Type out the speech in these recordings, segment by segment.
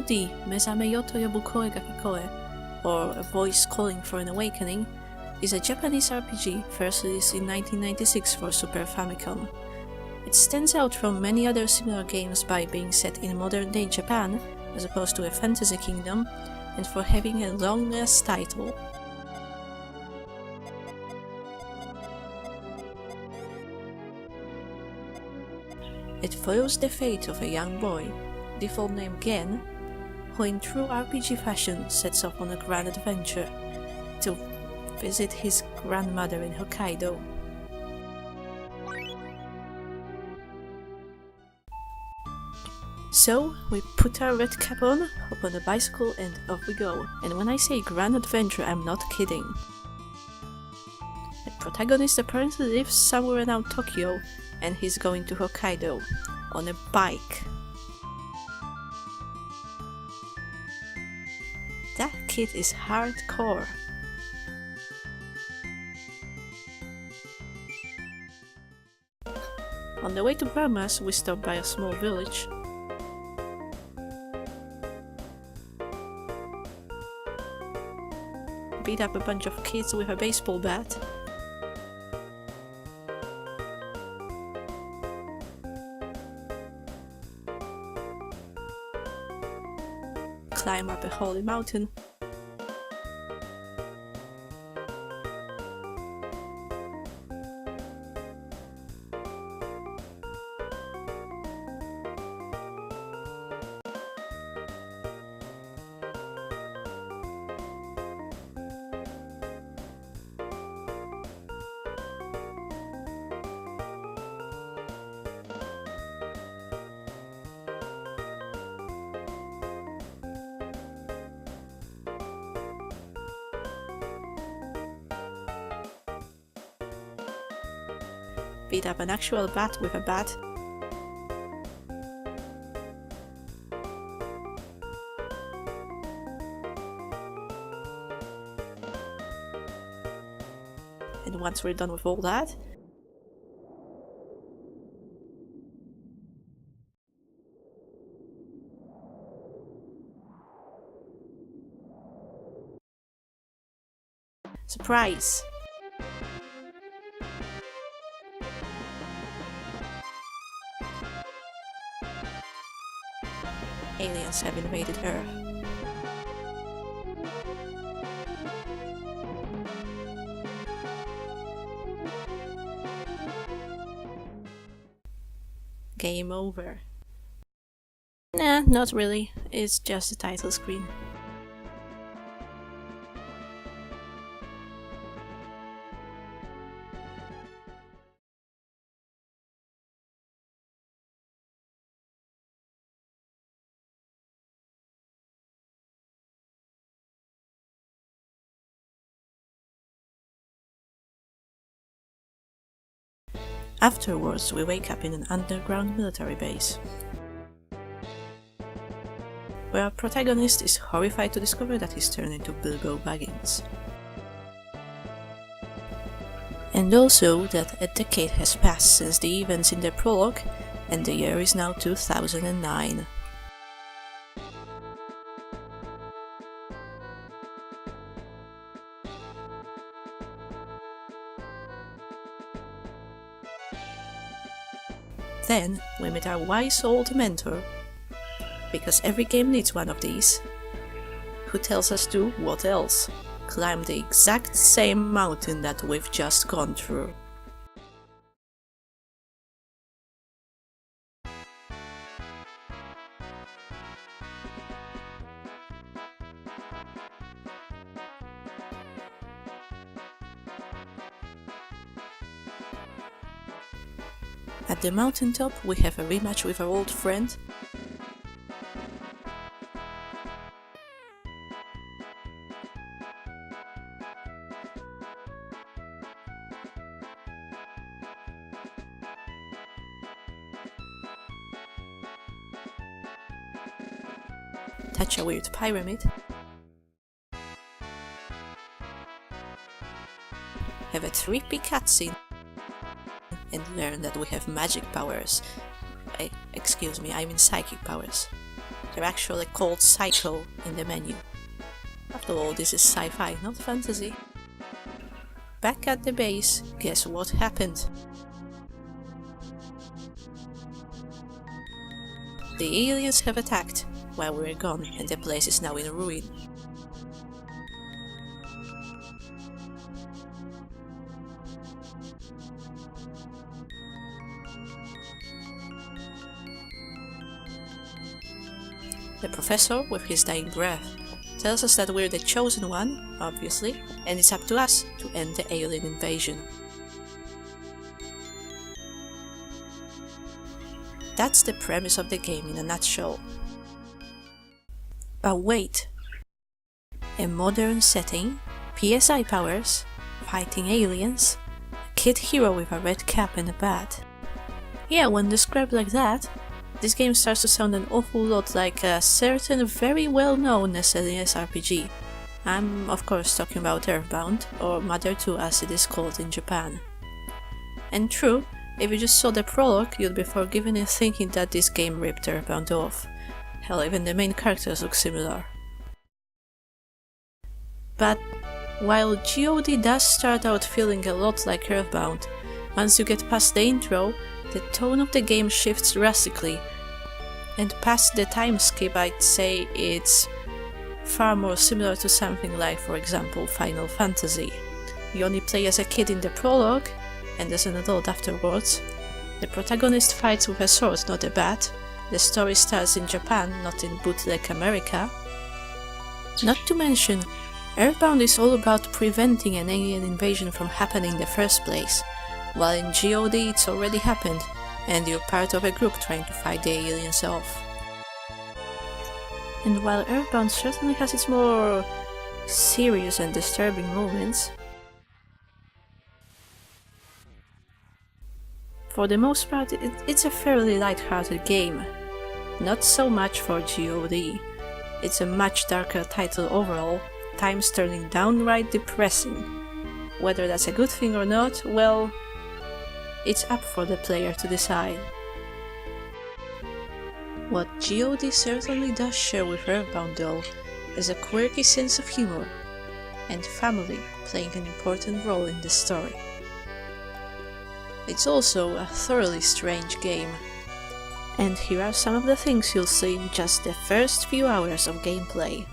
G.O.D Mezame yobu kikoe, or A Voice Calling for an Awakening, is a Japanese RPG first released in 1996 for Super Famicom. It stands out from many other similar games by being set in modern-day Japan, as opposed to a fantasy kingdom, and for having a long-ass title. It follows the fate of a young boy, default name Gen, who in true RPG fashion sets off on a grand adventure to visit his grandmother in Hokkaido. So we put our red cap on, hop on a bicycle and off we go. And when I say grand adventure, I'm not kidding. The protagonist apparently lives somewhere around Tokyo and he's going to Hokkaido on a bike. That kid is hardcore. On the way to Burma's, we stop by a small village. Beat up a bunch of kids with a baseball bat. Climb up a holy mountain. Beat up an actual bat with a bat. And once we're done with all that, surprise! Aliens have invaded Earth. Game over. Nah, not really. It's just a title screen. Afterwards, we wake up in an underground military base, where our protagonist is horrified to discover that he's turned into Bilbo Baggins. And also that a decade has passed since the events in the prologue, and the year is now 2009. Then we meet our wise old mentor, because every game needs one of these, who tells us to, what else, climb the exact same mountain that we've just gone through. At the mountaintop, we have a rematch with our old friend, touch a weird pyramid, have a trippy cutscene, and learn that we have magic powers. Excuse me, I mean psychic powers. They're actually called Psycho in the menu. After all, this is sci-fi, not fantasy. Back at the base, guess what happened? The aliens have attacked while we were gone, and the place is now in ruin. The professor, with his dying breath, tells us that we're the chosen one, obviously, and it's up to us to end the alien invasion. That's the premise of the game in a nutshell. But wait! A modern setting, PSI powers, fighting aliens, a kid hero with a red cap and a bat. Yeah, when described like that, this game starts to sound an awful lot like a certain very well-known SNES RPG. I'm of course talking about Earthbound, or Mother 2 as it is called in Japan. And true, if you just saw the prologue, you'd be forgiven in thinking that this game ripped Earthbound off. Hell, even the main characters look similar. But while G.O.D does start out feeling a lot like Earthbound, once you get past the intro, the tone of the game shifts drastically, and past the time skip I'd say it's far more similar to something like, for example, Final Fantasy. You only play as a kid in the prologue, and as an adult afterwards. The protagonist fights with a sword, not a bat. The story starts in Japan, not in bootleg America. Not to mention, Earthbound is all about preventing an alien invasion from happening in the first place, while in G.O.D it's already happened, and you're part of a group trying to fight the aliens off. And while Earthbound certainly has its more serious and disturbing moments, for the most part it's a fairly light-hearted game. Not so much for G.O.D. It's a much darker title overall, times turning downright depressing. Whether that's a good thing or not, well, it's up for the player to decide. What G.O.D certainly does share with Earthbound though is a quirky sense of humor, and family playing an important role in the story. It's also a thoroughly strange game, and here are some of the things you'll see in just the first few hours of gameplay.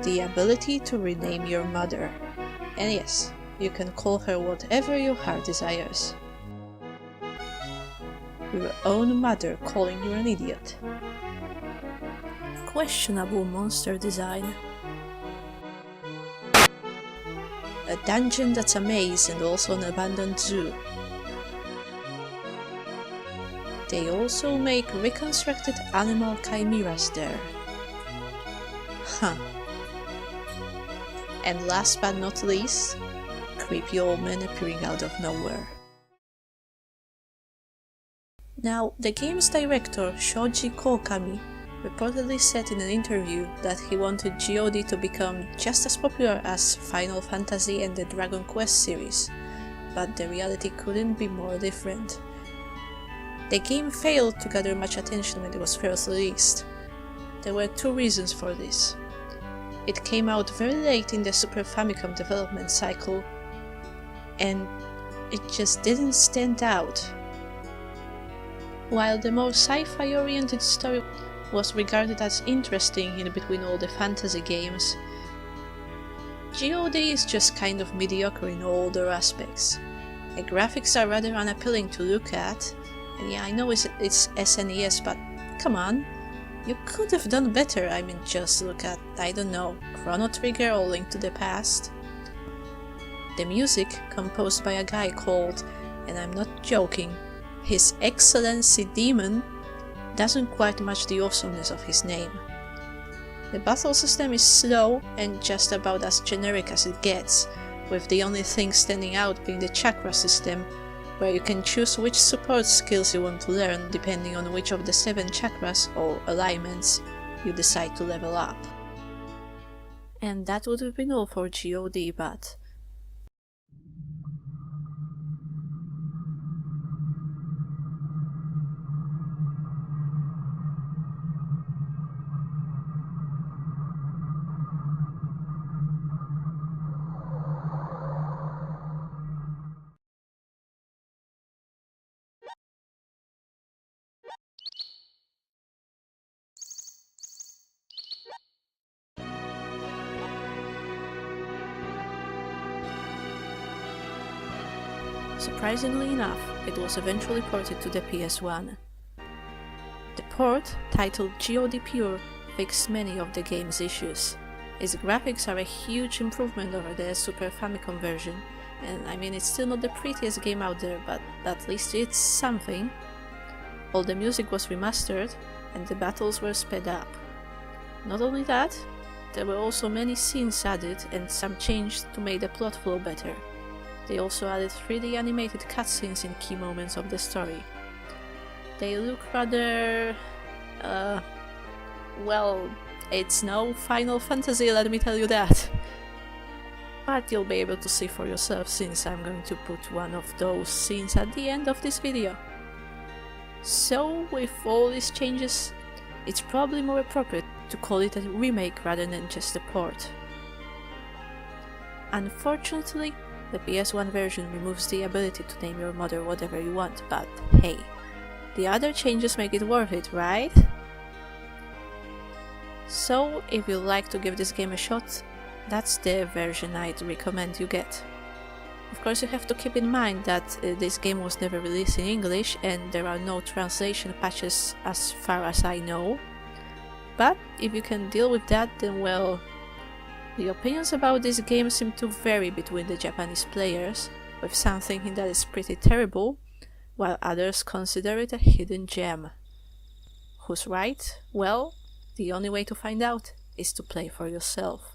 The ability to rename your mother. And yes, you can call her whatever your heart desires. Your own mother calling you an idiot. Questionable monster design. A dungeon that's a maze and also an abandoned zoo. They also make reconstructed animal chimeras there. Huh. And last but not least, creepy old men appearing out of nowhere. Now, the game's director, Shoji Kokami, reportedly said in an interview that he wanted G.O.D to become just as popular as Final Fantasy and the Dragon Quest series, but the reality couldn't be more different. The game failed to gather much attention when it was first released. There were two reasons for this. It came out very late in the Super Famicom development cycle, and it just didn't stand out. While the more sci-fi oriented story was regarded as interesting in between all the fantasy games, G.O.D is just kind of mediocre in all other aspects. The graphics are rather unappealing to look at, and yeah, I know it's SNES, but come on, you could have done better. I mean, just look at, I don't know, Chrono Trigger or Link to the Past. The music, composed by a guy called, and I'm not joking, His Excellency Demon, doesn't quite match the awesomeness of his name. The battle system is slow and just about as generic as it gets, with the only thing standing out being the chakra system, where you can choose which support skills you want to learn depending on which of the 7 chakras, or alignments, you decide to level up. And that would have been all for G.O.D, but Surprisingly enough, it was eventually ported to the PS1. The port, titled G.O.D Pure, fixed many of the game's issues. Its graphics are a huge improvement over the Super Famicom version, and I mean it's still not the prettiest game out there, but at least it's something. All the music was remastered, and the battles were sped up. Not only that, there were also many scenes added and some changed to make the plot flow better. They also added 3D animated cutscenes in key moments of the story. They look rather... well, it's no Final Fantasy, let me tell you that. But you'll be able to see for yourself since I'm going to put one of those scenes at the end of this video. So, with all these changes, it's probably more appropriate to call it a remake rather than just a port. Unfortunately, the PS1 version removes the ability to name your mother whatever you want, but hey, the other changes make it worth it, right? So, if you'd like to give this game a shot, that's the version I'd recommend you get. Of course, you have to keep in mind that this game was never released in English and there are no translation patches as far as I know. But if you can deal with that, then well, the opinions about this game seem to vary between the Japanese players, with some thinking that it's pretty terrible, while others consider it a hidden gem. Who's right? Well, the only way to find out is to play for yourself.